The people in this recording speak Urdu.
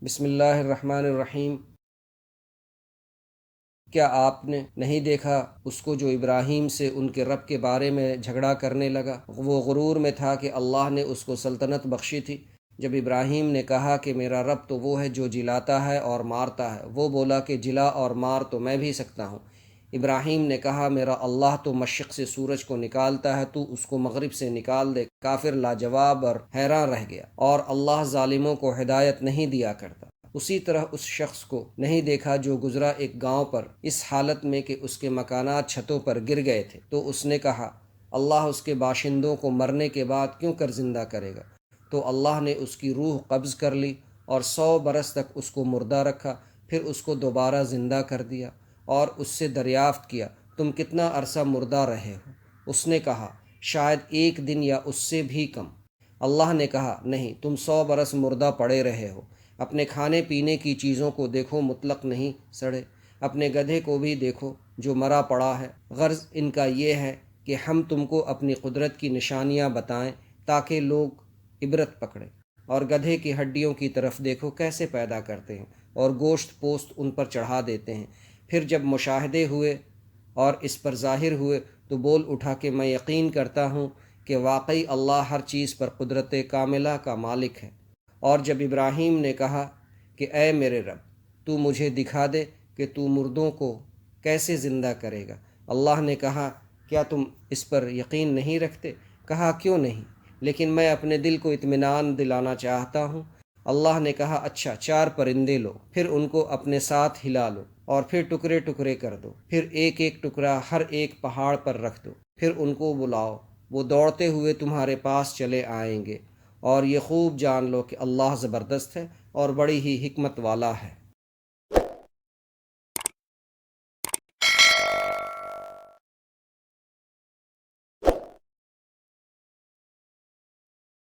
بسم اللہ الرحمن الرحیم۔ کیا آپ نے نہیں دیکھا اس کو جو ابراہیم سے ان کے رب کے بارے میں جھگڑا کرنے لگا؟ وہ غرور میں تھا کہ اللہ نے اس کو سلطنت بخشی تھی۔ جب ابراہیم نے کہا کہ میرا رب تو وہ ہے جو جلاتا ہے اور مارتا ہے، وہ بولا کہ جلا اور مار تو میں بھی سکتا ہوں۔ ابراہیم نے کہا میرا اللہ تو مشرق سے سورج کو نکالتا ہے، تو اس کو مغرب سے نکال دے۔ کافر لاجواب اور حیران رہ گیا، اور اللہ ظالموں کو ہدایت نہیں دیا کرتا۔ اسی طرح اس شخص کو نہیں دیکھا جو گزرا ایک گاؤں پر اس حالت میں کہ اس کے مکانات چھتوں پر گر گئے تھے، تو اس نے کہا اللہ اس کے باشندوں کو مرنے کے بعد کیوں کر زندہ کرے گا؟ تو اللہ نے اس کی روح قبض کر لی اور 100 برس تک اس کو مردہ رکھا، پھر اس کو دوبارہ زندہ کر دیا اور اس سے دریافت کیا تم کتنا عرصہ مردہ رہے ہو؟ اس نے کہا شاید 1 دن یا اس سے بھی کم۔ اللہ نے کہا نہیں، تم 100 برس مردہ پڑے رہے ہو۔ اپنے کھانے پینے کی چیزوں کو دیکھو، مطلق نہیں سڑے۔ اپنے گدھے کو بھی دیکھو جو مرا پڑا ہے۔ غرض ان کا یہ ہے کہ ہم تم کو اپنی قدرت کی نشانیاں بتائیں تاکہ لوگ عبرت پکڑیں۔ اور گدھے کی ہڈیوں کی طرف دیکھو کیسے پیدا کرتے ہیں اور گوشت پوست ان پر چڑھا دیتے ہیں۔ پھر جب مشاہدے ہوئے اور اس پر ظاہر ہوئے تو بول اٹھا کہ میں یقین کرتا ہوں کہ واقعی اللہ ہر چیز پر قدرت کاملہ کا مالک ہے۔ اور جب ابراہیم نے کہا کہ اے میرے رب، تو مجھے دکھا دے کہ تو مردوں کو کیسے زندہ کرے گا؟ اللہ نے کہا کیا تم اس پر یقین نہیں رکھتے؟ کہا کیوں نہیں، لیکن میں اپنے دل کو اطمینان دلانا چاہتا ہوں۔ اللہ نے کہا اچھا 4 پرندے لو، پھر ان کو اپنے ساتھ ہلا لو اور پھر ٹکڑے ٹکڑے کر دو، پھر ایک ایک ٹکڑا ہر ایک پہاڑ پر رکھ دو، پھر ان کو بلاؤ، وہ دوڑتے ہوئے تمہارے پاس چلے آئیں گے۔ اور یہ خوب جان لو کہ اللہ زبردست ہے اور بڑی ہی حکمت والا ہے۔